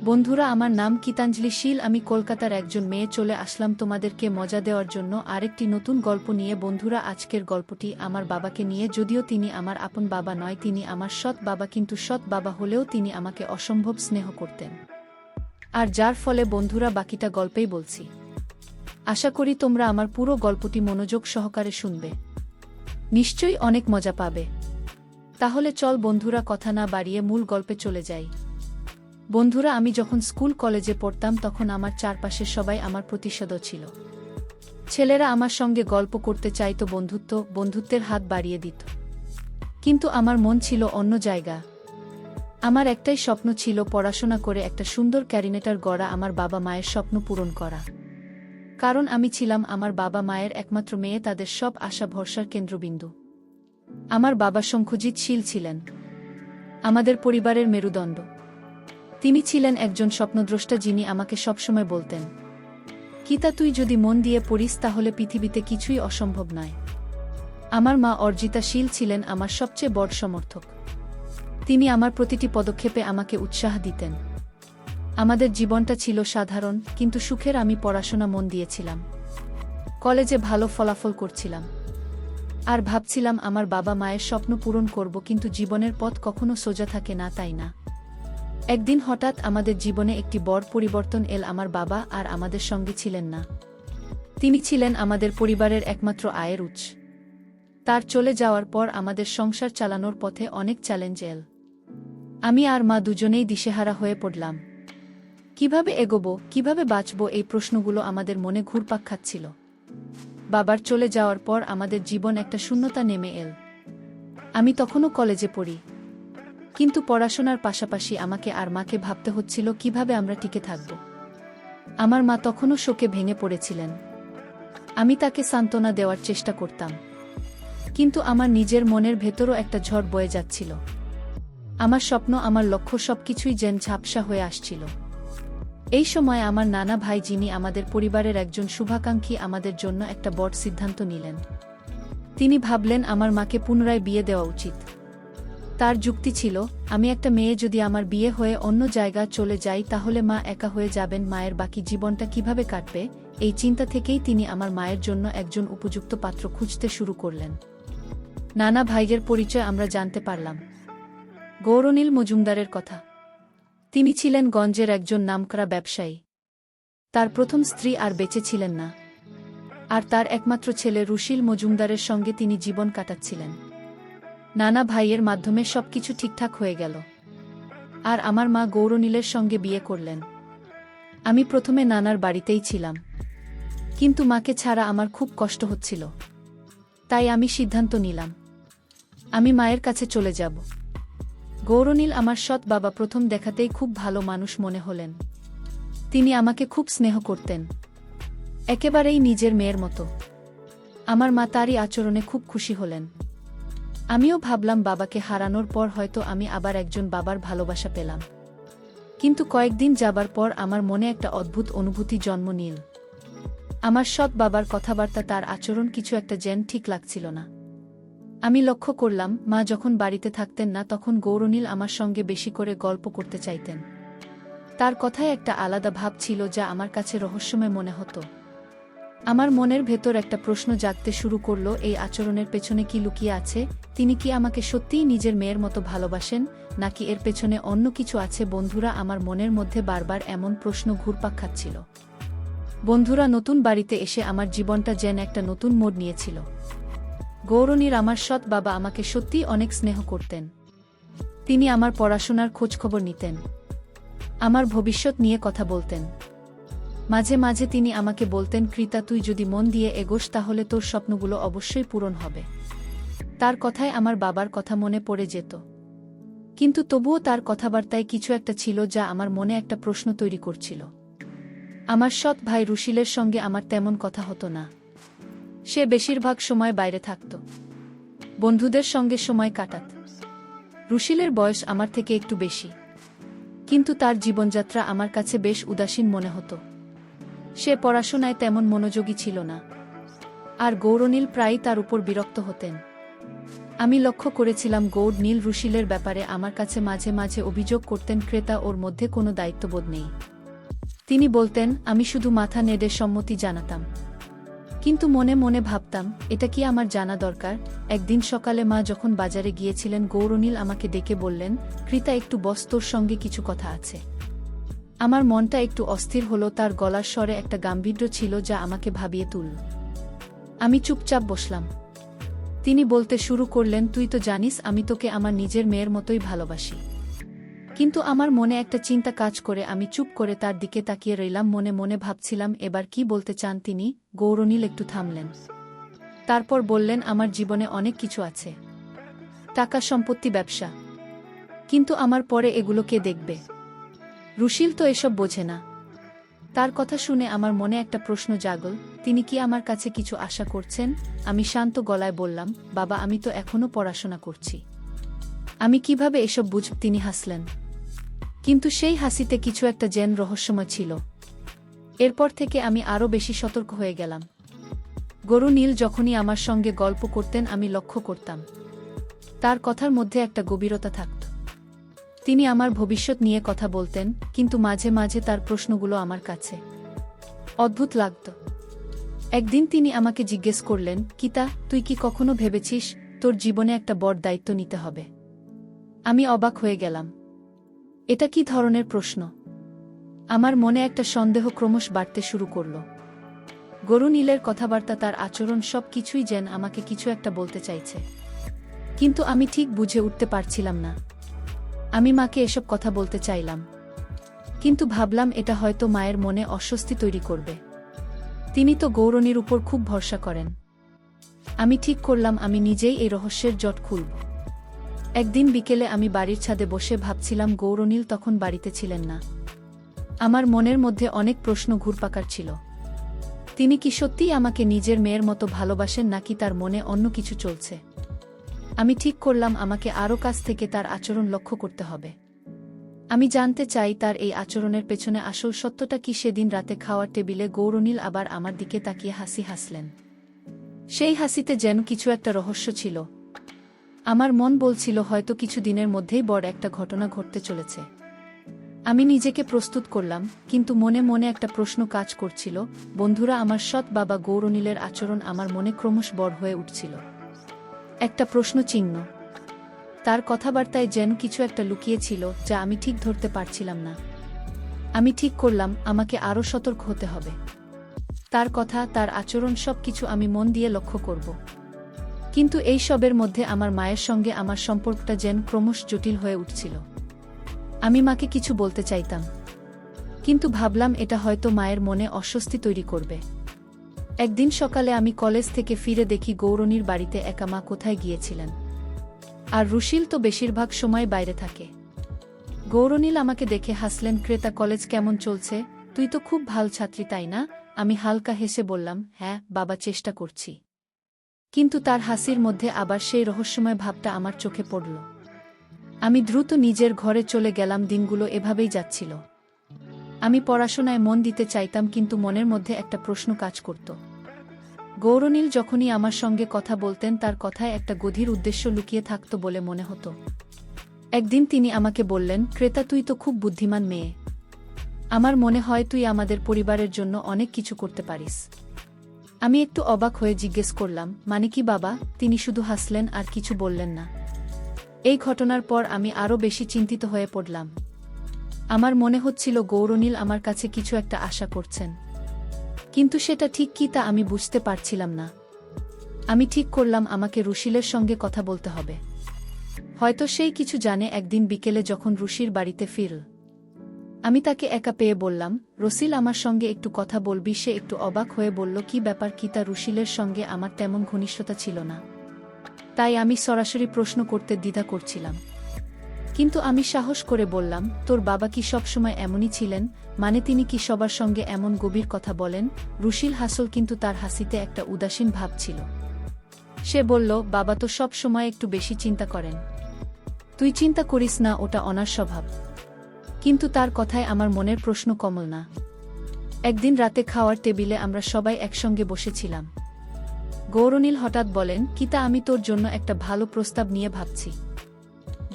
বন্ধুরা, আমার নাম গীতাঞ্জলি শীল। আমি কলকাতার একজন মেয়ে। চলে আসলাম তোমাদেরকে মজা দেওয়ার জন্য আরেকটি নতুন গল্প নিয়ে। বন্ধুরা, আজকের গল্পটি আমার বাবাকে নিয়ে। যদিও তিনি আমার আপন বাবা নয়, তিনি আমার সৎ বাবা, কিন্তু সৎ বাবা হলেও তিনি আমাকে অসম্ভব স্নেহ করতেন। আর যার ফলে বন্ধুরা, বাকিটা গল্পেই বলছি। আশা করি তোমরা আমার পুরো গল্পটি মনোযোগ সহকারে শুনবে। নিশ্চয়ই অনেক মজা পাবে। তাহলে চল বন্ধুরা, কথা না বাড়িয়ে মূল গল্পে চলে যাই। বন্ধুরা, আমি যখন স্কুল কলেজে পড়তাম তখন আমার চারপাশের সবাই আমার প্রতিশোধ ছিল। ছেলেরা আমার সঙ্গে গল্প করতে চাইতো, বন্ধুত্বের হাত বাড়িয়ে দিত। কিন্তু আমার মন ছিল অন্য জায়গা। আমার একটাই স্বপ্ন ছিল, পড়াশোনা করে একটা সুন্দর ক্যারিনেটার গড়া, আমার বাবা মায়ের স্বপ্ন পূরণ করা। কারণ আমি ছিলাম আমার বাবা মায়ের একমাত্র মেয়ে, তাদের সব আশা ভরসার কেন্দ্রবিন্দু। আমার বাবা শঙ্খজিৎ শীল ছিলেন আমাদের পরিবারের মেরুদণ্ড। তিনি ছিলেন একজন স্বপ্নদ্রষ্টা, যিনি আমাকে সবসময় বলতেন, গীতা, তুই যদি মন দিয়ে পড়িস তাহলে পৃথিবীতে কিছুই অসম্ভব নয়। আমার মা অর্জিতা শীল ছিলেন আমার সবচেয়ে বড় সমর্থক। তিনি আমার প্রতিটি পদক্ষেপে আমাকে উৎসাহ দিতেন। আমাদের জীবনটা ছিল সাধারণ কিন্তু সুখের। আমি পড়াশোনা মন দিয়েছিলাম, কলেজে ভালো ফলাফল করছিলাম, আর ভাবছিলাম আমার বাবা মায়ের স্বপ্ন পূরণ করব। কিন্তু জীবনের পথ কখনো সোজা থাকে না, তাই না? একদিন হঠাৎ আমাদের জীবনে একটি বড় পরিবর্তন এল। আমার বাবা আর আমাদের সঙ্গে ছিলেন না। তিনি ছিলেন আমাদের পরিবারের একমাত্র আয়ের উৎস। তার চলে যাওয়ার পর আমাদের সংসার চালানোর পথে অনেক চ্যালেঞ্জ এল। আমি আর মা দুজনেই দিশেহারা হয়ে পড়লাম। কিভাবে এগোবো, কিভাবে বাঁচব, এই প্রশ্নগুলো আমাদের মনে ঘুরপাক খাচ্ছিল। বাবার চলে যাওয়ার পর আমাদের জীবন একটা শূন্যতা নেমে এল। আমি তখনও কলেজে পড়ি, কিন্তু পড়াশোনার পাশাপাশি আমাকে আর মাকে ভাবতে হচ্ছিল কিভাবে আমরা টিকে থাকব। আমার মা তখনও শোকে ভেঙে পড়েছিলেন। আমি তাকে সান্ত্বনা দেওয়ার চেষ্টা করতাম, কিন্তু আমার নিজের মনের ভেতরও একটা ঝড় বয়ে যাচ্ছিল। আমার স্বপ্ন, আমার লক্ষ্য সবকিছুই যেন ঝাপসা হয়ে আসছিল। এই সময় আমার নানা ভাই, যিনি আমাদের পরিবারের একজন শুভাকাঙ্ক্ষী, আমাদের জন্য একটা বড় সিদ্ধান্ত নিলেন। তিনি ভাবলেন আমার মাকে পুনরায় বিয়ে দেওয়া উচিত। তার যুক্তি ছিল, আমি একটা মেয়ে, যদি আমার বিয়ে হয়ে অন্য জায়গায় চলে যাই তাহলে মা একা হয়ে যাবেন, মায়ের বাকি জীবনটা কিভাবে কাটবে। এই চিন্তা থেকেই তিনি আমার মায়ের জন্য একজন উপযুক্ত পাত্র খুঁজতে শুরু করলেন। নানা ভাইয়ের পরিচয় আমরা জানতে পারলাম। গৌরনীল মজুমদারের কথা। তিনি ছিলেন গঞ্জের একজন নামকরা ব্যবসায়ী। তার প্রথম স্ত্রী আর বেঁচে ছিলেন না, আর তার একমাত্র ছেলে রুশীল মজুমদারের সঙ্গে তিনি জীবন কাটাচ্ছিলেন। নানা ভাইয়ের মাধ্যমে সবকিছু ঠিকঠাক হয়ে গেল, আর আমার মা গৌরনীলের সঙ্গে বিয়ে করলেন। আমি প্রথমে নানার বাড়িতেই ছিলাম, কিন্তু মাকে ছাড়া আমার খুব কষ্ট হচ্ছিল। তাই আমি সিদ্ধান্ত নিলাম, আমি মায়ের কাছে চলে যাব। গৌরনীল আমার সৎ বাবা। প্রথম দেখাতেই খুব ভালো মানুষ মনে হলেন। তিনি আমাকে খুব স্নেহ করতেন, একেবারেই নিজের মেয়ের মতো। আমার মা তারই আচরণে খুব খুশি হলেন। আমিও ভাবলাম, বাবাকে হারানোর পর হয়তো আমি আবার একজন বাবার ভালোবাসা পেলাম। কিন্তু কয়েকদিন যাবার পর আমার মনে একটা অদ্ভুত অনুভূতি জন্ম নিল। আমার সৎ বাবার কথাবার্তা, তার আচরণ, কিছু একটা যেন ঠিক লাগছিল না। আমি লক্ষ্য করলাম, মা যখন বাড়িতে থাকতেন না তখন গৌরনীল আমার সঙ্গে বেশি করে গল্প করতে চাইতেন। তার কথায় একটা আলাদা ভাব ছিল যা আমার কাছে রহস্যময় মনে হতো। আমার মনের ভেতর একটা প্রশ্ন জাগতে শুরু করলো, এই আচরণের পেছনে কি লুকিয়ে আছে? তিনি কি আমাকে সত্যিই নিজের মেয়ের মতো ভালোবাসেন, নাকি এর পেছনে অন্য কিছু আছে? বন্ধুরা, আমার মনের মধ্যে বারবার এমন প্রশ্ন ঘুরপাক খাচ্ছিল। বন্ধুরা, নতুন বাড়িতে এসে আমার জীবনটা যেন একটা নতুন মোড় নিয়েছিল। গৌরনীর, আমার সৎ বাবা, আমাকে সত্যিই অনেক স্নেহ করতেন। তিনি আমার পড়াশোনার খোঁজখবর নিতেন, আমার ভবিষ্যৎ নিয়ে কথা বলতেন। মাঝে মাঝে তিনি আমাকে বলতেন, কৃতা, তুই যদি মন দিয়ে এগোস তাহলে তোর স্বপ্নগুলো অবশ্যই পূরণ হবে। তার কথায় আমার বাবার কথা মনে পড়ে যেত, কিন্তু তবুও তার কথাবার্তায় কিছু একটা ছিল যা আমার মনে একটা প্রশ্ন তৈরি করছিল। আমার সৎ ভাই রুশীলের সঙ্গে আমার তেমন কথা হতো না। সে বেশিরভাগ সময় বাইরে থাকত, বন্ধুদের সঙ্গে সময় কাটাত। রুশীলের বয়স আমার থেকে একটু বেশি, কিন্তু তার জীবনযাত্রা আমার কাছে বেশ উদাসীন মনে হতো। সে পড়াশোনায় তেমন মনোযোগী ছিল না, আর গৌরনীল প্রায়ই তার উপর বিরক্ত হতেন। আমি লক্ষ্য করেছিলাম গৌড় নীল রুশিলের ব্যাপারে আমার কাছে মাঝে মাঝে অভিযোগ করতেন ক্রেতা ওর মধ্যে কোনো দায়িত্ববোধ নেই। তিনি বলতেন আমি শুধু মাথা নেড়ে সম্মতি জানাতাম। কিন্তু মনে মনে ভাবতাম এটা কি আমার জানা দরকার। একদিন সকালে মা যখন বাজারে গিয়েছিলেন গৌরনীল আমাকে ডেকে বললেন, কৃতা একটু বস, তোর সঙ্গে কিছু কথা আছে। আমার মনটা একটু অস্থির হলো। তার গলার স্বরে একটা গাম্ভীর্য ছিল যা আমাকে ভাবিয়ে তুলল। আমি চুপচাপ বসলাম। তিনি বলতে শুরু করলেন, তুই তো জানিস আমি তোকে আমার নিজের মেয়ের মতোই ভালোবাসি। কিন্তু আমার মনে একটা চিন্তা কাজ করে আমি চুপ করে তার দিকে তাকিয়ে রইলাম। মনে মনে ভাবছিলাম এবার কি বলতে চান তিনি। গৌরনীল একটু থামলেন। তারপর বললেন, আমার জীবনে অনেক কিছু আছে, টাকা, সম্পত্তি, ব্যবসা। কিন্তু আমার পরে এগুলো কে দেখবে? রুশিল তো এসব বোঝে না। তার কথা শুনে আমার মনে একটা প্রশ্ন জাগল, তিনি কি আমার কাছে কিছু আশা করছেন? আমি শান্ত গলায় বললাম, বাবা আমি তো এখনো পড়াশোনা করছি, আমি কিভাবে এসব বুঝব? তিনি হাসলেন, কিন্তু সেই হাসিতে কিছু একটা যেন রহস্যময় ছিল। এরপর থেকে আমি আরও বেশি সতর্ক হয়ে গেলাম। গৌরনীল যখনই আমার সঙ্গে গল্প করতেন আমি লক্ষ্য করতাম তার কথার মধ্যে একটা গভীরতা থাকত। তিনি আমার ভবিষ্যৎ নিয়ে কথা বলতেন, কিন্তু মাঝে মাঝে তার প্রশ্নগুলো আমার কাছে অদ্ভুত লাগত। একদিন তিনি আমাকে জিজ্ঞেস করলেন, কিতা, তুই কি কখনো ভেবেছিস তোর জীবনে একটা বড় দায়িত্ব নিতে হবে? আমি অবাক হয়ে গেলাম। এটা কি ধরনের প্রশ্ন? আমার মনে একটা সন্দেহ ক্রমশ বাড়তে শুরু করল। গৌরনীলের কথাবার্তা, তার আচরণ, সব কিছুই যেন আমাকে কিছু একটা বলতে চাইছে, কিন্তু আমি ঠিক বুঝে উঠতে পারছিলাম না। আমি মাকে এসব কথা বলতে চাইলাম, কিন্তু ভাবলাম এটা হয়তো মায়ের মনে অস্বস্তি তৈরি করবে। তিনি তো গৌরনীর উপর খুব ভরসা করেন। আমি ঠিক করলাম আমি নিজেই এই রহস্যের জট খুলব। একদিন বিকেলে আমি বাড়ির ছাদে বসে ভাবছিলাম। গৌরনীল তখন বাড়িতে ছিলেন না। আমার মনের মধ্যে অনেক প্রশ্ন ঘুরপাকার ছিল। তিনি কি সত্যিই আমাকে নিজের মেয়ের মতো ভালোবাসেন, নাকি তার মনে অন্য কিছু চলছে? আমি ঠিক করলাম আমাকে আরও কাছ থেকে তার আচরণ লক্ষ্য করতে হবে। আমি জানতে চাই তার এই আচরণের পেছনে আসল সত্যটা কি। সেদিন রাতে খাওয়ার টেবিলে গৌরনীল আবার আমার দিকে তাকিয়ে হাসি হাসলেন। সেই হাসিতে যেন কিছু একটা রহস্য ছিল। আমার মন বলছিল হয়তো কিছু দিনের মধ্যেই বড় একটা ঘটনা ঘটতে চলেছে। আমি নিজেকে প্রস্তুত করলাম, কিন্তু মনে মনে একটা প্রশ্ন কাজ করছিল। বন্ধুরা, আমার সৎ বাবা গৌরনীলের আচরণ আমার মনে ক্রমশ বড় হয়ে উঠছিল। একটা প্রশ্ন চিহ্ন। তার কথাবার্তায় যেন কিছু একটা লুকিয়ে ছিল যা আমি ঠিক ধরতে পারছিলাম না। আমি ঠিক করলাম আমাকে আরও সতর্ক হতে হবে। তার কথা, তার আচরণ, সব কিছু আমি মন দিয়ে লক্ষ্য করব। কিন্তু এই সবের মধ্যে আমার মায়ের সঙ্গে আমার সম্পর্কটা যেন ক্রমশ জটিল হয়ে উঠছিল। আমি মাকে কিছু বলতে চাইতাম, কিন্তু ভাবলাম এটা হয়তো মায়ের মনে অস্বস্তি তৈরি করবে। একদিন সকালে আমি কলেজ থেকে ফিরে দেখি গৌরনীর বাড়িতে একা। মা কোথায় গিয়েছিলেন, আর রুশিল তো বেশিরভাগ সময় বাইরে থাকে। গৌরনীল আমাকে দেখে হাসলেন। ক্রেতা, কলেজ কেমন চলছে? তুই তো খুব ভালো ছাত্রী, তাই না? আমি হালকা হেসে বললাম, হ্যাঁ বাবা, চেষ্টা করছি। কিন্তু তার হাসির মধ্যে আবার সেই রহস্যময় ভাবটা আমার চোখে পড়ল। আমি দ্রুত নিজের ঘরে চলে গেলাম। দিনগুলো এভাবেই যাচ্ছিল। আমি পড়াশোনায় মন দিতে চাইতাম, কিন্তু মনের মধ্যে একটা প্রশ্ন কাজ করত। গৌরনীল যখনই আমার সঙ্গে কথা বলতেন তার কথায় একটা গভীর উদ্দেশ্য লুকিয়ে থাকত বলে মনে হতো। একদিন তিনি আমাকে বললেন, ক্রেতা, তুই তো খুব বুদ্ধিমান মেয়ে। আমার মনে হয় তুই আমাদের পরিবারের জন্য অনেক কিছু করতে পারিস। আমি একটু অবাক হয়ে জিজ্ঞেস করলাম, মানে কি বাবা? তিনি শুধু হাসলেন আর কিছু বললেন না। এই ঘটনার পর আমি আরও বেশি চিন্তিত হয়ে পড়লাম। আমার মনে হচ্ছিল গৌরনীল আমার কাছে কিছু একটা আশা করছেন, কিন্তু সেটা ঠিক কি তা আমি বুঝতে পারছিলাম না। আমি ঠিক করলাম আমাকে রুশিলের সঙ্গে কথা বলতে হবে। হয়তো সেই কিছু জানে। একদিন বিকেলে যখন রুশির বাড়িতে ফিরল, আমি তাকে একা পেয়ে বললাম, রসিল, আমার সঙ্গে একটু কথা বলবি? সে একটু অবাক হয়ে বলল, কি ব্যাপার কিতা? রুশিলের সঙ্গে আমার তেমন ঘনিষ্ঠতা ছিল না, তাই আমি সরাসরি প্রশ্ন করতে দ্বিধা করছিলাম। কিন্তু আমি সাহস করে বললাম, তোর বাবা কি সবসময় এমনই ছিলেন? মানে তিনি কি সবার সঙ্গে এমন গভীর কথা বলেন? রুশিল হাসল, কিন্তু তার হাসিতে একটা উদাসীন ভাব ছিল। সে বলল, বাবা তো সব সময় একটু বেশি চিন্তা করেন। তুই চিন্তা করিস না, ওটা ওনার স্বভাব। কিন্তু তার কথায় আমার মনের প্রশ্ন কমল না। একদিন রাতে খাওয়ার টেবিলে আমরা সবাই একসঙ্গে বসেছিলাম। গৌরনীল হঠাৎ বলেন, কিতা, আমি তোর জন্য একটা ভালো প্রস্তাব নিয়ে ভাবছি।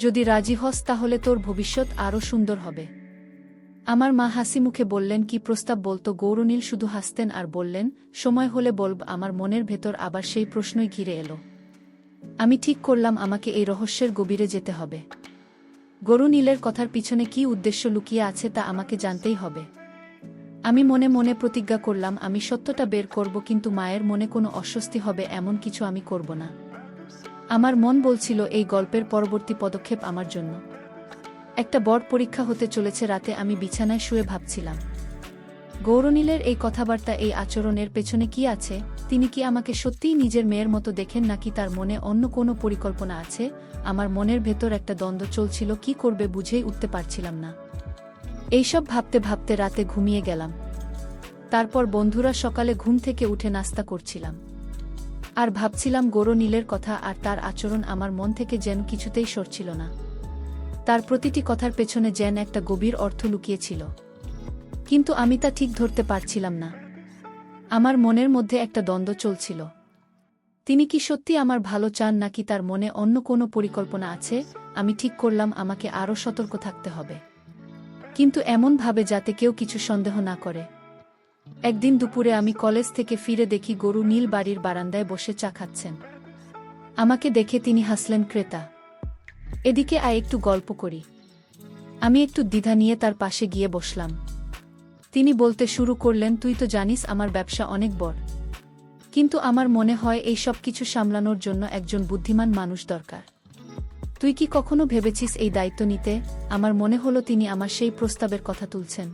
যদি রাজি হস তাহলে তোর ভবিষ্যৎ আরও সুন্দর হবে। আমার মা হাসি মুখে বললেন, কি প্রস্তাব বলতো? গৌরনীল শুধু হাসতেন আর বললেন, সময় হলে বলব। আমার মনের ভেতর আবার সেই প্রশ্নই ঘিরে এলো। আমি ঠিক করলাম আমাকে এই রহস্যের গভীরে যেতে হবে। গৌরনীলের কথার পিছনে কী উদ্দেশ্য লুকিয়ে আছে তা আমাকে জানতেই হবে। আমি মনে মনে প্রতিজ্ঞা করলাম আমি সত্যটা বের করব, কিন্তু মায়ের মনে কোনো অস্বস্তি হবে এমন কিছু আমি করব না। আমার মন বলছিল এই গল্পের পরবর্তী পদক্ষেপ আমার জন্য একটা বড় পরীক্ষা হতে চলেছে। রাতে আমি বিছানায় শুয়ে ভাবছিলাম, গৌরনীলের এই কথাবার্তা, এই আচরণের পেছনে কি আছে? তিনি কি আমাকে সত্যিই নিজের মেয়ের মতো দেখেন, নাকি তার মনে অন্য কোনো পরিকল্পনা আছে? আমার মনের ভেতর একটা দ্বন্দ্ব চলছিল, কি করবে বুঝেই উঠতে পারছিলাম না। এইসব ভাবতে ভাবতে রাতে ঘুমিয়ে গেলাম। তারপর বন্ধুরা সকালে ঘুম থেকে উঠে নাস্তা করছিলাম আর ভাবছিলাম গৌরনীলের কথা, আর তার আচরণ আমার মন থেকে যেন কিছুতেই সরছিল না। তার প্রতিটি কথার পেছনে যেন একটা গভীর অর্থ লুকিয়েছিল, কিন্তু আমি তা ঠিক ধরতে পারছিলাম না। আমার মনের মধ্যে একটা দ্বন্দ্ব চলছিল। তিনি কি সত্যি আমার ভালো চান, নাকি তার মনে অন্য কোনো পরিকল্পনা আছে? আমি ঠিক করলাম আমাকে আরও সতর্ক থাকতে হবে, কিন্তু এমনভাবে যাতে কেউ কিছু সন্দেহ না করে। একদিন দুপুরে আমি কলেজ থেকে ফিরে দেখি গৌরনীল বাড়ির বারান্দায় বসে চা খাচ্ছেন। আমাকে দেখে তিনি হাসলেন, ক্রেতা, এদিকে আয়, একটু গল্প করি। আমি একটু দ্বিধা নিয়ে তার পাশে গিয়ে বসলাম। তিনি বলতে শুরু করলেন, তুই তো জানিস আমার ব্যবসা অনেক বড়, কিন্তু আমার মনে হয় এই সব কিছু সামলানোর জন্য একজন বুদ্ধিমান মানুষ দরকার। তুই কি কখনো ভেবেছিস এই দায়িত্ব নিতে? আমার মনে হলো তিনি আমার সেই প্রস্তাবের কথা তুলছেন।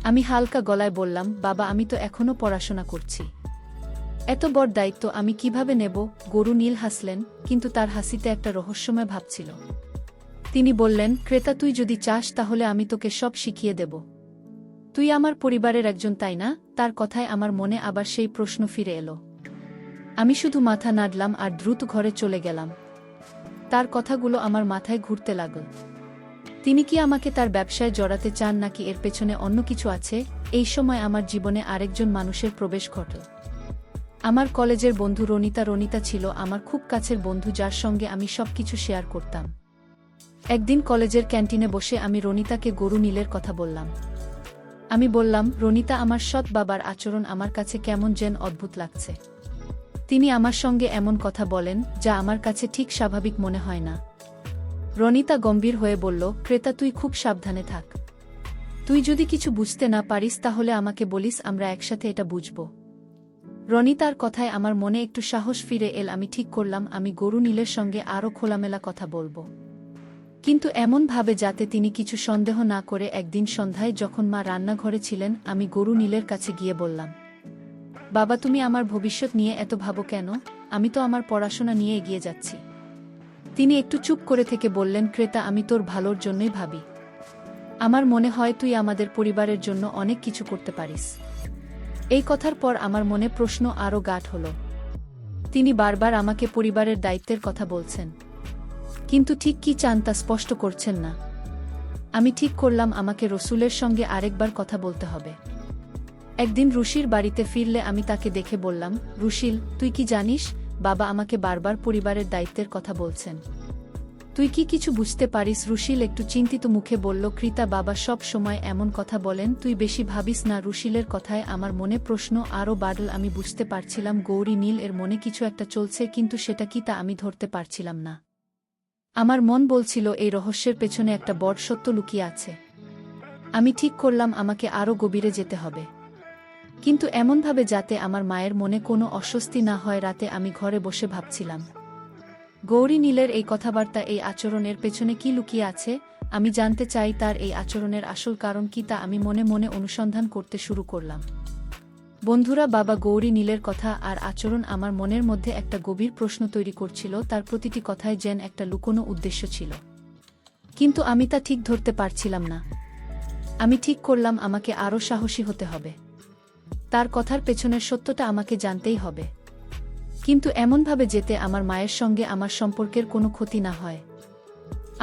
আমি হালকা গলায় বললাম, বাবা, আমি তো এখনো পড়াশোনা করছি, এত বড় দায়িত্ব আমি কিভাবে নেব? গৌরনীল হাসলেন, কিন্তু তার হাসিতে একটা রহস্যময় ভাব ছিল। তিনি বললেন, ক্রেতা, তুই যদি চাস তাহলে আমি তোকে সব শিখিয়ে দেব। তুই আমার পরিবারের একজন, তাই না? তার কথায় আমার মনে আবার সেই প্রশ্ন ফিরে এলো। আমি শুধু মাথা নাড়লাম আর দ্রুত ঘরে চলে গেলাম। তার কথাগুলো আমার মাথায় ঘুরতে লাগল। তিনি কি আমাকে তার ব্যবসায় জড়াতে চান, নাকি এর পেছনে অন্য কিছু আছে? এই সময় আমার জীবনে আরেকজন মানুষের প্রবেশ ঘটল। আমার কলেজের বন্ধু রনিতা। রনিতা ছিল আমার খুব কাছের বন্ধু, যার সঙ্গে আমি সবকিছু শেয়ার করতাম। একদিন কলেজের ক্যান্টিনে বসে আমি রনিতাকে গৌরনীলের কথা বললাম। আমি বললাম, রনিতা, আমার সৎ বাবার আচরণ আমার কাছে কেমন যেন অদ্ভুত লাগছে। তিনি আমার সঙ্গে এমন কথা বলেন যা আমার কাছে ঠিক স্বাভাবিক মনে হয় না। রনিতা গম্ভীর হয়ে বলল, ক্রেতা, তুই খুব সাবধানে থাক। তুই যদি কিছু বুঝতে না পারিস তাহলে আমাকে বলিস, আমরা একসাথে এটা বুঝব। রনিতার কথায় আমার মনে একটু সাহস ফিরে এল। আমি ঠিক করলাম আমি গৌরনীলের সঙ্গে আরও খোলামেলা কথা বলবো, কিন্তু এমনভাবে যাতে তিনি কিছু সন্দেহ না করে। একদিন সন্ধ্যায় যখন মা রান্নাঘরে ছিলেন, আমি গৌরনীলের কাছে গিয়ে বললাম, বাবা, তুমি আমার ভবিষ্যৎ নিয়ে এত ভাবো কেন? আমি তো আমার পড়াশোনা নিয়ে এগিয়ে যাচ্ছি। তিনি একটু চুপ করে থেকে বললেন, ক্রেতা, আমি তোর ভালোর জন্যই ভাবি। আমার মনে হয় তুই আমাদের পরিবারের জন্য অনেক কিছু করতে পারিস। এই কথার পর আমার মনে প্রশ্ন আরও গাঢ় হল। তিনি বারবার আমাকে পরিবারের দায়িত্বের কথা বলছেন, কিন্তু ঠিক কি চান তা স্পষ্ট করছেন না। আমি ঠিক করলাম আমাকে রসুলের সঙ্গে আরেকবার কথা বলতে হবে। একদিন রুশির বাড়িতে ফিরলে আমি তাকে দেখে বললাম, রুশিল, তুই কি জানিস, বাবা আমাকে বারবার পরিবারের দায়িত্বের কথা বলছেন। তুই কি কিছু বুঝতে পারিস? রুশিল একটু চিন্তিত মুখে বলল, কৃতা, বাবা সব সময় এমন কথা বলেন, তুই বেশি ভাবিস না। রুশিলের কথায় আমার মনে প্রশ্ন আরও বাড়ল। আমি বুঝতে পারছিলাম গৌরনীল এর মনে কিছু একটা চলছে, কিন্তু সেটা কি তা আমি ধরতে পারছিলাম না। আমার মন বলছিল এই রহস্যের পেছনে একটা বড় সত্য লুকিয়ে আছে। আমি ঠিক করলাম আমাকে আরও গভীরে যেতে হবে, কিন্তু এমনভাবে যাতে আমার মায়ের মনে কোনো অস্বস্তি না হয়। রাতে আমি ঘরে বসে ভাবছিলাম, গৌরনীলের এই কথাবার্তা, এই আচরণের পেছনে কি লুকিয়ে আছে? আমি জানতে চাই তার এই আচরণের আসল কারণ কি, তা আমি মনে মনে অনুসন্ধান করতে শুরু করলাম। বন্ধুরা, বাবা গৌরনীলের কথা আর আচরণ আমার মনের মধ্যে একটা গভীর প্রশ্ন তৈরি করছিল। তার প্রতিটি কথায় যেন একটা লুকোনো উদ্দেশ্য ছিল, কিন্তু আমি তা ঠিক ধরতে পারছিলাম না। আমি ঠিক করলাম আমাকে আরও সাহসী হতে হবে। তার কথার পেছনের সত্যটা আমাকে জানতেই হবে, কিন্তু এমনভাবে যেতে আমার মায়ের সঙ্গে আমার সম্পর্কের কোনো ক্ষতি না হয়।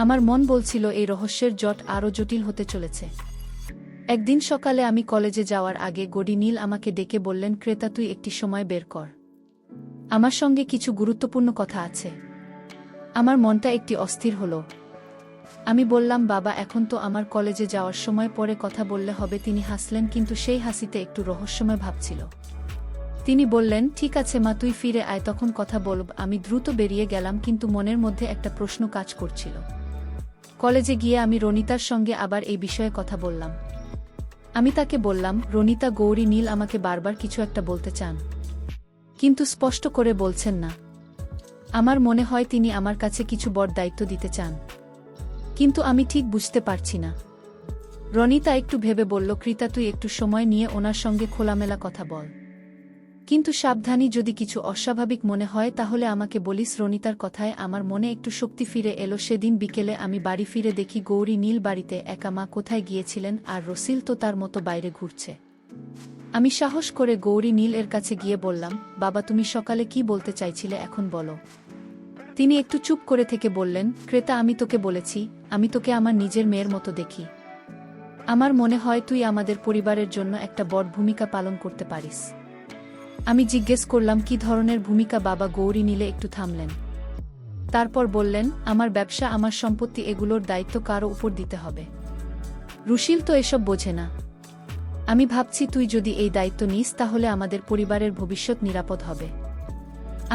আমার মন বলছিল এই রহস্যের জট আরও জটিল হতে চলেছে। একদিন সকালে আমি কলেজে যাওয়ার আগে গৌরনীল আমাকে ডেকে বললেন, ক্রেতা, তুই একটি সময় বের কর। আমার সঙ্গে কিছু গুরুত্বপূর্ণ কথা আছে। আমার মনটা একটি অস্থির হলো। আমি বললাম, বাবা, এখন তো আমার কলেজে যাওয়ার সময়, পরে কথা বললে হবে। তিনি হাসলেন, কিন্তু সেই হাসিতে একটু রহস্যময় ভাব ছিল। তিনি বললেন, ঠিক আছে মা, তুই ফিরে আয়, তখন কথা বলব। আমি দ্রুত বেরিয়ে গেলাম, কিন্তু মনের মধ্যে একটা প্রশ্ন কাজ করছিল। কলেজে গিয়ে আমি রনিতার সঙ্গে আবার এই বিষয়ে কথা বললাম। আমি তাকে বললাম, রনিতা, গৌরী, নীল আমাকে বারবার কিছু একটা বলতে চান, কিন্তু স্পষ্ট করে বলছেন না। আমার মনে হয় তিনি আমার কাছে কিছু বড় দায়িত্ব দিতে চান, কিন্তু আমি ঠিক বুঝতে পারছি না। রনিতা একটু ভেবে বলল, কৃতা, তুই একটু সময় নিয়ে ওনার সঙ্গে খোলামেলা কথা বল, কিন্তু সাবধানী, যদি কিছু অস্বাভাবিক মনে হয় তাহলে আমাকে বলিস। রনিতার কথায় আমার মনে একটু শক্তি ফিরে এলো। সেদিন বিকেলে আমি বাড়ি ফিরে দেখি গৌরী, নীল বাড়িতে একা। মা কোথায় গিয়েছিলেন, আর রসিল তো তার মতো বাইরে ঘুরছে। আমি সাহস করে গৌরী, নীল এর কাছে গিয়ে বললাম, বাবা, তুমি সকালে কি বলতে চাইছিলে, এখন বলো। তিনি একটু চুপ করে থেকে বললেন, ক্রেতা, আমি তোকে বলেছি, আমি তোকে আমার নিজের মেয়ের মতো দেখি। আমার মনে হয় তুই আমাদের পরিবারের জন্য একটা বড় ভূমিকা পালন করতে পারিস। আমি জিজ্ঞেস করলাম, কি ধরনের ভূমিকা বাবা? গৌরী নীলে একটু থামলেন, তারপর বললেন, আমার ব্যবসা, আমার সম্পত্তি, এগুলোর দায়িত্ব কারো উপর দিতে হবে। রুশিল তো এসব বোঝে না। আমি ভাবছি তুই যদি এই দায়িত্ব নিস তাহলে আমাদের পরিবারের ভবিষ্যৎ নিরাপদ হবে।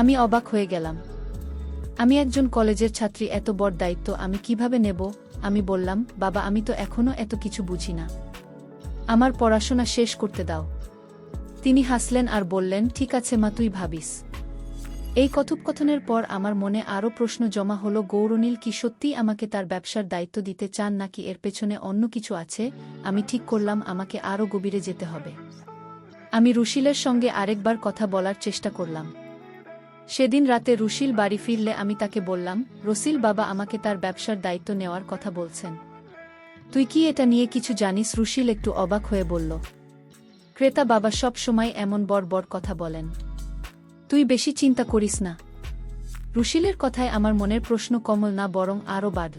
আমি অবাক হয়ে গেলাম। আমি একজন কলেজের ছাত্রী, এত বড় দায়িত্ব আমি কিভাবে নেব? আমি বললাম, বাবা, আমি তো এখনো এত কিছু বুঝি না, আমার পড়াশোনা শেষ করতে দাও। তিনি হাসলেন আর বললেন, ঠিক আছে মা, তুই ভাবিস। এই কথোপকথনের পর আমার মনে আরও প্রশ্ন জমা হলো। গৌরনীল কি সত্যিই আমাকে তার ব্যবসার দায়িত্ব দিতে চান, নাকি এর পেছনে অন্য কিছু আছে? আমি ঠিক করলাম আমাকে আরও গভীরে যেতে হবে। আমি রুশিলের সঙ্গে আরেকবার কথা বলার চেষ্টা করলাম। সেদিন রাতে রুশিল বাড়ি ফিরলে আমি তাকে বললাম, রসিল, বাবা আমাকে তার ব্যবসার দায়িত্ব নেওয়ার কথা বলছেন। তুই কি এটা নিয়ে কিছু জানিস? রুশিল একটু অবাক হয়ে বলল, ক্রেতা, বাবা সব সময় এমন বড় বড় কথা বলেন, তুই বেশি চিন্তা করিস না। রুশিলের কথায় আমার মনের প্রশ্ন কমল না, বরং আরও বাড়ল।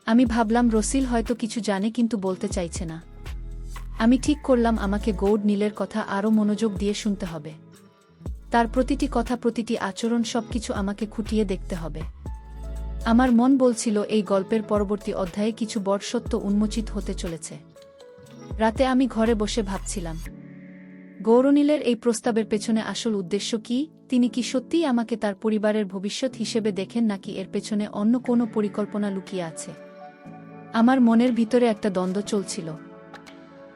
আমি ভাবলাম রসিল হয়তো কিছু জানে কিন্তু বলতে চাইছে না। আমি ঠিক করলাম আমাকে গৌড় নীলের কথা আরও মনোযোগ দিয়ে শুনতে হবে। তার প্রতিটি কথা, প্রতিটি আচরণ, সবকিছু আমাকে খুঁটিয়ে দেখতে হবে। আমার মন বলছিল এই গল্পের পরবর্তী অধ্যায়ে কিছু বড় সত্য উন্মোচিত হতে চলেছে। রাতে আমি ঘরে বসে ভাবছিলাম, গৌরনীলের এই প্রস্তাবের পেছনে আসল উদ্দেশ্য কি? তিনি কি সত্যিই আমাকে তার পরিবারের ভবিষ্যৎ হিসেবে দেখেন, নাকি এর পেছনে অন্য কোনো পরিকল্পনা লুকিয়ে আছে? আমার মনের ভিতরে একটা দ্বন্দ্ব চলছিল।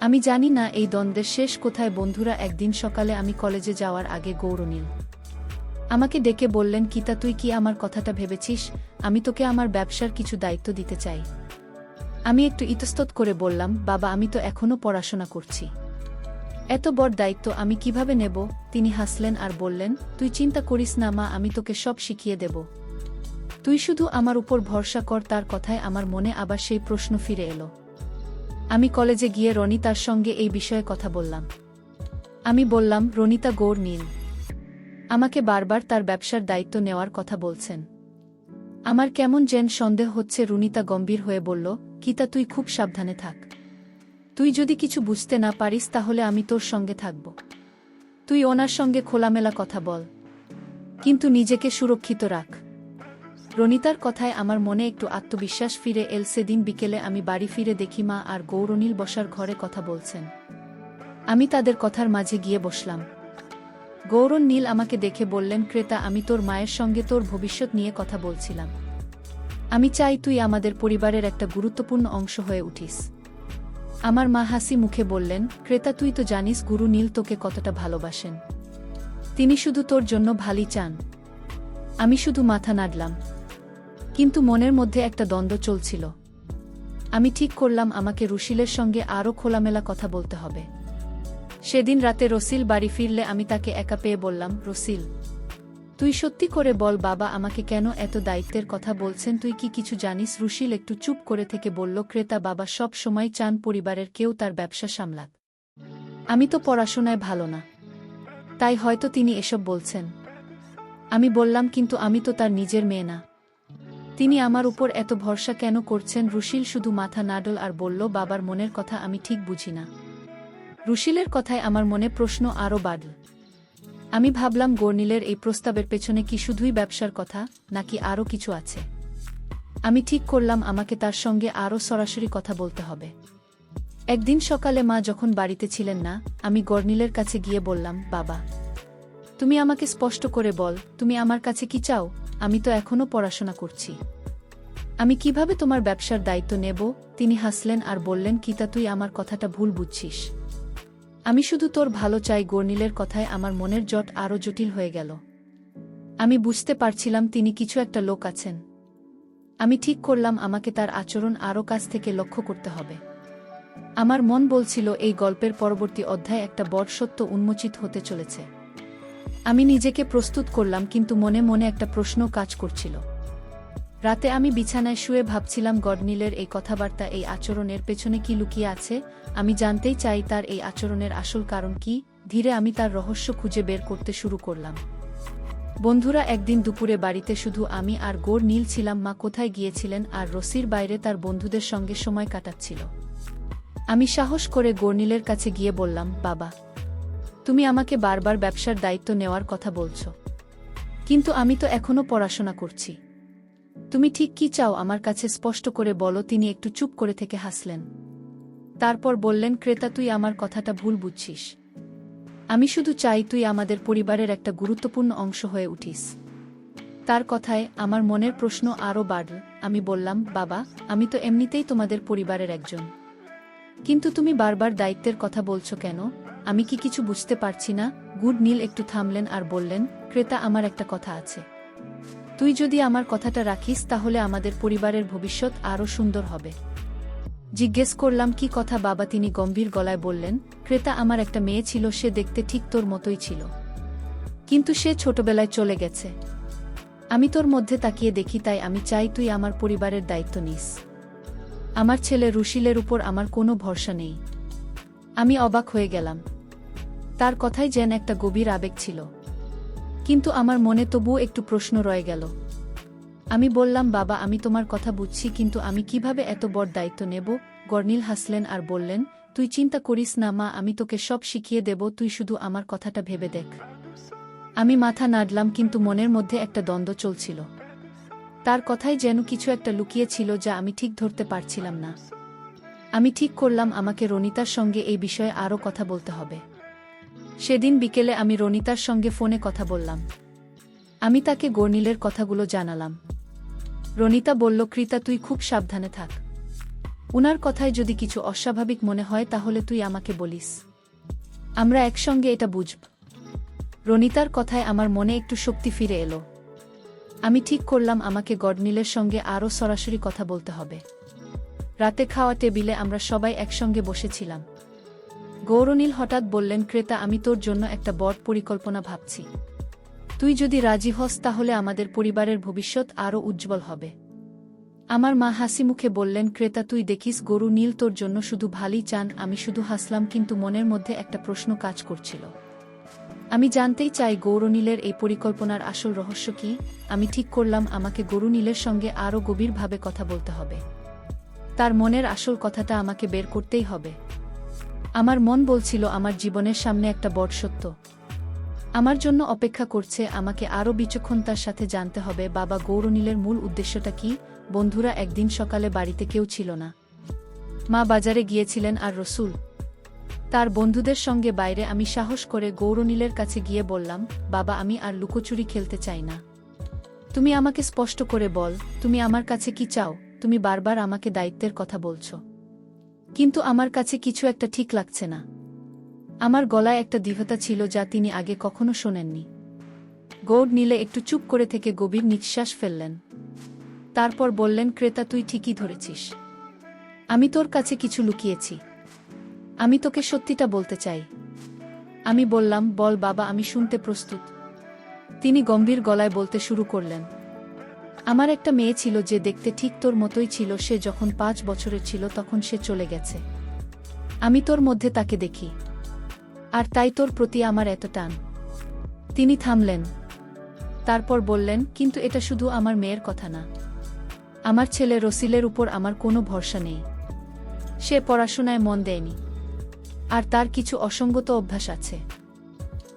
আমি জানি না এই দ্বন্দ্বের শেষ কোথায়। বন্ধুরা, একদিন সকালে আমি কলেজে যাওয়ার আগে গৌরনীল আমাকে ডেকে বললেন, কিতা, তুই কি আমার কথাটা ভেবেছিস? আমি তোকে আমার ব্যবসার কিছু দায়িত্ব দিতে চাই। আমি একটু ইতস্তত করে বললাম, বাবা, আমি তো এখনো পড়াশোনা করছি, এত বড় দায়িত্ব আমি কিভাবে নেব? তিনি হাসলেন আর বললেন, তুই চিন্তা করিস না মা, আমি তোকে সব শিখিয়ে দেব, তুই শুধু আমার উপর ভরসা কর। তার কথায় আমার মনে আবার সেই প্রশ্ন ফিরে এলো। আমি কলেজে গিয়ে রনিতার সঙ্গে এই বিষয়ে কথা বললাম। আমি বললাম, রনিতা, গৌর নীল আমাকে বারবার তার ব্যবসার দায়িত্ব নেওয়ার কথা বলছেন। আমার কেমন যেন সন্দেহ হচ্ছে। রনিতা গম্ভীর হয়ে বলল, কিতা, তুই খুব সাবধানে থাক। তুই যদি কিছু বুঝতে না পারিস তাহলে আমি তোর সঙ্গে থাকব। তুই ওনার সঙ্গে খোলামেলা কথা বল, কিন্তু নিজেকে সুরক্ষিত রাখ। রনিতার কথায় আমার মনে একটু আত্মবিশ্বাস ফিরে এল। সেদিন বিকেলে আমি বাড়ি ফিরে দেখি মা আর গৌরনীল বসার ঘরে কথা বলছেন। আমি তাদের কথার মাঝে গিয়ে বসলাম। গৌরনীল আমাকে দেখে বললেন, ক্রেতা, আমি তোর মায়ের সঙ্গে তোর ভবিষ্যৎ নিয়ে কথা বলছিলাম। আমি চাই তুই আমাদের পরিবারের একটা গুরুত্বপূর্ণ অংশ হয়ে উঠিস। আমার মা হাসি মুখে বললেন, ক্রেতা, তুই তো জানিস গুরু নীল তোকে কতটা ভালোবাসেন। তিনি শুধু তোর জন্য ভালোই চান। আমি শুধু মাথা নাড়লাম, কিন্তু মনের মধ্যে একটা দ্বন্দ্ব চলছিল। আমি ঠিক করলাম আমাকে রুশিলের সঙ্গে আরও খোলামেলা কথা বলতে হবে। সেদিন রাতে রসিল বাড়ি ফিরলে আমি তাকে একা পেয়ে বললাম, রসিল, তুই সত্যি করে বল, বাবা আমাকে কেন এত দায়িত্বের কথা বলছেন? তুই কি কিছু জানিস? রুশিল একটু চুপ করে থেকে বলল, ক্রেতা, বাবা সব সময় চান পরিবারের কেউ তার ব্যবসা সামলাক। আমি তো পড়াশোনায় ভালো না, তাই হয়তো তিনি এসব বলছেন। আমি বললাম, কিন্তু আমি তো তার নিজের মেয়ে না, তিনি আমার উপর এত ভরসা কেন করছেন? রুশিল শুধু মাথা নাড়ল আর বলল, বাবার মনের কথা আমি ঠিক বুঝি না। রুশিলের কথায় আমার মনে প্রশ্ন আরও বাড়ল। আমি ভাবলাম গর্নিলের এই প্রস্তাবের পেছনে কি শুধুই ব্যবসার কথা, নাকি আরও কিছু আছে। আমি ঠিক করলাম আমাকে তার সঙ্গে আরও সরাসরি কথা বলতে হবে। একদিন সকালে মা যখন বাড়িতে ছিলেন না, আমি গর্নিলের কাছে গিয়ে বললাম, বাবা, তুমি আমাকে স্পষ্ট করে বল, তুমি আমার কাছে কি চাও? আমি তো এখনও পড়াশোনা করছি। আমি কিভাবে তোমার ব্যবসার দায়িত্ব নেব? তিনি হাসলেন আর বললেন, কিতা, তুই আমার কথাটা ভুল বুঝছিস। আমি শুধু তোর ভালো চাই। গর্নিলের কথায় আমার মনের জট আরও জটিল হয়ে গেল। আমি বুঝতে পারছিলাম তিনি কিছু একটা লোক আছেন। আমি ঠিক করলাম আমাকে তার আচরণ আরও কাছ থেকে লক্ষ্য করতে হবে। আমার মন বলছিল এই গল্পের পরবর্তী অধ্যায় একটা বড় সত্য উন্মোচিত হতে চলেছে। আমি নিজেকে প্রস্তুত করলাম, কিন্তু মনে মনে একটা প্রশ্ন কাজ করছিল। রাতে আমি বিছানায় শুয়ে ভাবছিলাম গর্নিলের এই কথাবার্তা, এই আচরণের পেছনে কি লুকিয়ে আছে। আমি জানতেই চাই তার এই আচরণের আসল কারণ কি। ধীরে আমি তার রহস্য খুঁজে বের করতে শুরু করলাম। বন্ধুরা, একদিন দুপুরে বাড়িতে শুধু আমি আর গর্নিল ছিলাম। মা কোথায় গিয়েছিলেন আর রসির বাইরে তার বন্ধুদের সঙ্গে সময় কাটাচ্ছিল। আমি সাহস করে গর্নিলের কাছে গিয়ে বললাম, বাবা, তুমি আমাকে বারবার ব্যবসার দায়িত্ব নেওয়ার কথা বলছো, কিন্তু আমি তো এখনো পড়াশোনা করছি। তুমি ঠিক কি চাও আমার কাছে স্পষ্ট করে বলো। তিনি একটু চুপ করে থেকে হাসলেন। তারপর বললেন, ক্রেতা, তুই আমার কথাটা ভুল বুঝছিস। আমি শুধু চাই তুই আমাদের পরিবারের একটা গুরুত্বপূর্ণ অংশ হয়ে উঠিস। তার কথায় আমার মনের প্রশ্ন আরও বাড়ল। আমি বললাম, বাবা, আমি তো এমনিতেই তোমাদের পরিবারের একজন, কিন্তু তুমি বারবার দায়িত্বের কথা বলছো কেন? আমি কি কিছু বুঝতে পারছি না? গর্নিল একটু থামলেন আর বললেন, ক্রেতা, আমার একটা কথা আছে। তুই যদি আমার কথাটা রাখিস তাহলে আমাদের পরিবারের ভবিষ্যৎ আরও সুন্দর হবে। জিজ্ঞেস করলাম, কি কথা বাবা? তিনি গম্ভীর গলায় বললেন, ক্রেতা, আমার একটা মেয়ে ছিল, সে দেখতে ঠিক তোর মতোই ছিল, কিন্তু সে ছোটবেলায় চলে গেছে। আমি তোর মধ্যে তাকিয়ে দেখি, তাই আমি চাই তুই আমার পরিবারের দায়িত্ব নিস। আমার ছেলে রুশিলের উপর আমার কোনো ভরসা নেই। আমি অবাক হয়ে গেলাম। তার কথাই যেন একটা গভীর আবেগ ছিল, কিন্তু আমার মনে তবুও একটু প্রশ্ন রয়ে গেল। আমি বললাম, বাবা, আমি তোমার কথা বুঝছি, কিন্তু আমি কিভাবে এত বড় দায়িত্ব নেব? গর্নিল হাসলেন আর বললেন, তুই চিন্তা করিস না মা, আমি তোকে সব শিখিয়ে দেব, তুই শুধু আমার কথাটা ভেবে দেখ। আমি মাথা নাড়লাম, কিন্তু মনের মধ্যে একটা দ্বন্দ্ব চলছিল। তার কথাই যেন কিছু একটা লুকিয়ে ছিল যা আমি ঠিক ধরতে পারছিলাম না। আমি ঠিক করলাম আমাকে রনিতার সঙ্গে এই বিষয়ে আরও কথা বলতে হবে। সেদিন বিকেলে আমি রনিতার সঙ্গে ফোনে কথা বললাম। আমি তাকে গর্নিলের কথাগুলো জানালাম। রনিতা বলল, কৃতা, তুই খুব সাবধানে থাক। উনার কথায় যদি কিছু অস্বাভাবিক মনে হয় তাহলে তুই আমাকে বলিস, আমরা একসঙ্গে এটা বুঝব। রনিতার কথায় আমার মনে একটু শক্তি ফিরে এলো। আমি ঠিক করলাম আমাকে গর্নিলের সঙ্গে আরও সরাসরি কথা বলতে হবে। রাতে খাওয়া টেবিলে আমরা সবাই একসঙ্গে বসেছিলাম। গৌরনীল হঠাৎ বললেন, ক্রেতা, আমি তোর জন্য একটা বড় পরিকল্পনা ভাবছি। তুই যদি রাজি হস তাহলে আমাদের পরিবারের ভবিষ্যৎ আরও উজ্জ্বল হবে। আমার মা হাসি মুখে বললেন, ক্রেতা, তুই দেখিস গৌরনীল তোর জন্য শুধু ভালোই চান। আমি শুধু হাসলাম, কিন্তু মনের মধ্যে একটা প্রশ্ন কাজ করছিল। আমি জানতেই চাই গৌরনীলের এই পরিকল্পনার আসল রহস্য কি। আমি ঠিক করলাম আমাকে গৌরনীলের সঙ্গে আরও গভীরভাবে কথা বলতে হবে। তার মনের আসল কথাটা আমাকে বের করতেই হবে। আমার মন বলছিল আমার জীবনের সামনে একটা বড় সত্য আমার জন্য অপেক্ষা করছে। আমাকে আরও বিচক্ষণতার সাথে জানতে হবে বাবা গৌরনীলের মূল উদ্দেশ্যটা কি। বন্ধুরা, একদিন সকালে বাড়িতে কেউ ছিল না। মা বাজারে গিয়েছিলেন আর রসুল তার বন্ধুদের সঙ্গে বাইরে। আমি সাহস করে গৌরনীলের কাছে গিয়ে বললাম, বাবা, আমি আর লুকোচুরি খেলতে চাই না। তুমি আমাকে স্পষ্ট করে বল, তুমি আমার কাছে কি চাও? তুমি বারবার আমাকে দায়িত্বের কথা বলছো, কিন্তু আমার কাছে কিছু একটা ঠিক লাগছে না। আমার গলায় একটা দৃঢ়তা ছিল যা তিনি আগে কখনো শোনেননি। গৌরনীলে একটু চুপ করে থেকে গভীর নিঃশ্বাস ফেললেন। তারপর বললেন, ক্রেতা, তুই ঠিকই ধরেছিস। আমি তোর কাছে কিছু লুকিয়েছি। আমি তোকে সত্যিটা বলতে চাই। আমি বললাম, বল বাবা, আমি শুনতে প্রস্তুত। তিনি গম্ভীর গলায় বলতে শুরু করলেন, আমার একটা মেয়ে ছিল যে দেখতে ঠিক তোর মতোই ছিল। সে যখন 5 বছরের ছিল তখন সে চলে গেছে। আমি তোর মধ্যে তাকে দেখি, আর তাই তোর প্রতি আমার এত টান। তিনি থামলেন। তারপর বললেন, কিন্তু এটা শুধু আমার মেয়ের কথা না। আমার ছেলে রসিলের উপর আমার কোনো ভরসা নেই। সে পড়াশোনায় মন দেয়নি, আর তার কিছু অসঙ্গত অভ্যাস আছে।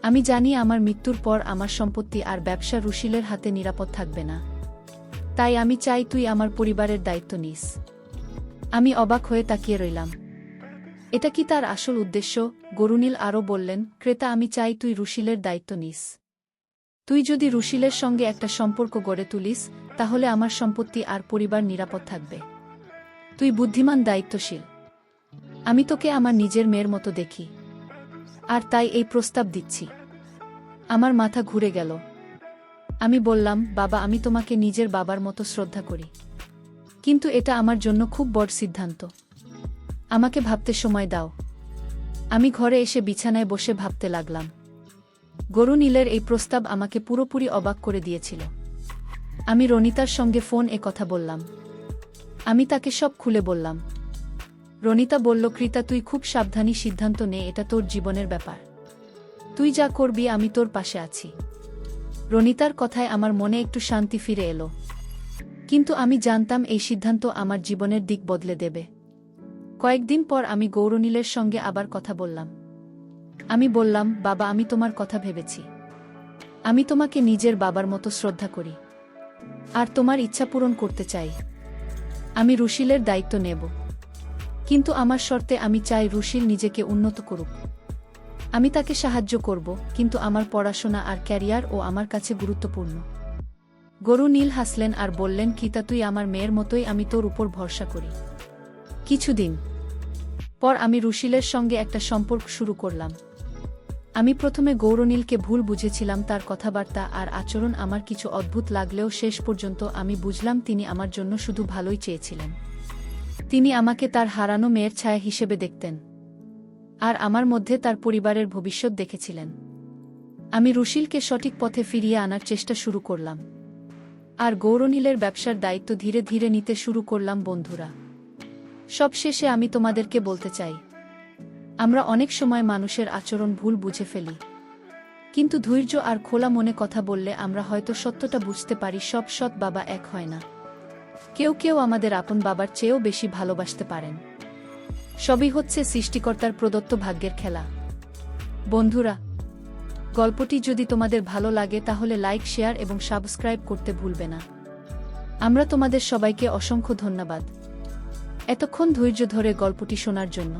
আমি জানি আমার মৃত্যুর পর আমার সম্পত্তি আর ব্যবসা রুশিলের হাতে নিরাপদ থাকবে না। তাই আমি চাই তুই আমার পরিবারের দায়িত্ব নিস। আমি অবাক হয়ে তাকিয়ে রইলাম। এটা কি তার আসল উদ্দেশ্য? গরুনীল আরও বললেন, ক্রেতা, আমি চাই তুই রুশিলের দায়িত্ব নিস। তুই যদি রুশিলের সঙ্গে একটা সম্পর্ক গড়ে তুলিস, তাহলে আমার সম্পত্তি আর পরিবার নিরাপদ থাকবে। তুই বুদ্ধিমান, দায়িত্বশীল। আমি তোকে আমার নিজের মেয়ের মতো দেখি, আর তাই এই প্রস্তাব দিচ্ছি। আমার মাথা ঘুরে গেল। আমি বললাম, বাবা, আমি তোমাকে নিজের বাবার মতো শ্রদ্ধা করি, কিন্তু এটা আমার জন্য খুব বড় সিদ্ধান্ত। আমাকে ভাবতে সময় দাও। আমি ঘরে এসে বিছানায় বসে ভাবতে লাগলাম। গরুনীলের এই প্রস্তাব আমাকে পুরোপুরি অবাক করে দিয়েছিল। আমি রনিতার সঙ্গে ফোন কথা বললাম। আমি তাকে সব খুলে বললাম। রনিতা বলল, কৃতা, তুই খুব সাবধানী সিদ্ধান্ত নে, এটা তোর জীবনের ব্যাপার। তুই যা করবি আমি তোর পাশে আছি। রনিতার কথায় আমার মনে একটু শান্তি ফিরে এলো, কিন্তু আমি জানতাম এই সিদ্ধান্ত আমার জীবনের দিক বদলে দেবে। কয়েকদিন পর আমি গৌরনীলের সঙ্গে আবার কথা বললাম। আমি বললাম, বাবা, আমি তোমার কথা ভেবেছি। আমি তোমাকে নিজের বাবার মতো শ্রদ্ধা করি, আর তোমার ইচ্ছা পূরণ করতে চাই। আমি রুশিলের দায়িত্ব নেব, কিন্তু আমার শর্তে আমি চাই রুশিল নিজেকে উন্নত করুক। আমি তাকে সাহায্য করব, কিন্তু আমার পড়াশোনা আর ক্যারিয়ার ও আমার কাছে গুরুত্বপূর্ণ। গরুনীল হাসলেন আর বললেন, কিতা, তুই আমার মেয়ের মতোই, আমি তোর উপর ভরসা করি। কিছুদিন পর আমি রুশিলের সঙ্গে একটা সম্পর্ক শুরু করলাম। আমি প্রথমে গৌরনীলকে ভুল বুঝেছিলাম। তার কথাবার্তা আর আচরণ আমার কিছু অদ্ভুত লাগলেও শেষ পর্যন্ত আমি বুঝলাম তিনি আমার জন্য শুধু ভালোই চেয়েছিলেন। তিনি আমাকে তার হারানো মেয়ের ছায়া হিসেবে দেখতেন, আর আমার মধ্যে তার পরিবারের ভবিষ্যৎ দেখেছিলেন। আমি রুশিলকে সঠিক পথে ফিরিয়ে আনার চেষ্টা শুরু করলাম, আর গৌরনীলের ব্যবসার দায়িত্ব ধীরে ধীরে নিতে শুরু করলাম। বন্ধুরা, সবশেষে আমি তোমাদেরকে বলতে চাই, আমরা অনেক সময় মানুষের আচরণ ভুল বুঝে ফেলি, কিন্তু ধৈর্য আর খোলা মনে কথা বললে আমরা হয়তো সত্যটা বুঝতে পারি। সব সৎ বাবা এক হয় না। কেউ কেউ আমাদের আপন বাবার চেয়েও বেশি ভালোবাসতে পারেন। সবই হচ্ছে সৃষ্টিকর্তার প্রদত্ত ভাগ্যের খেলা। বন্ধুরা, গল্পটি যদি তোমাদের ভালো লাগে তাহলে লাইক, শেয়ার এবং সাবস্ক্রাইব করতে ভুলবে না। আমরা তোমাদের সবাইকে অসংখ্য ধন্যবাদ এতক্ষণ ধৈর্য ধরে গল্পটি শোনার জন্য।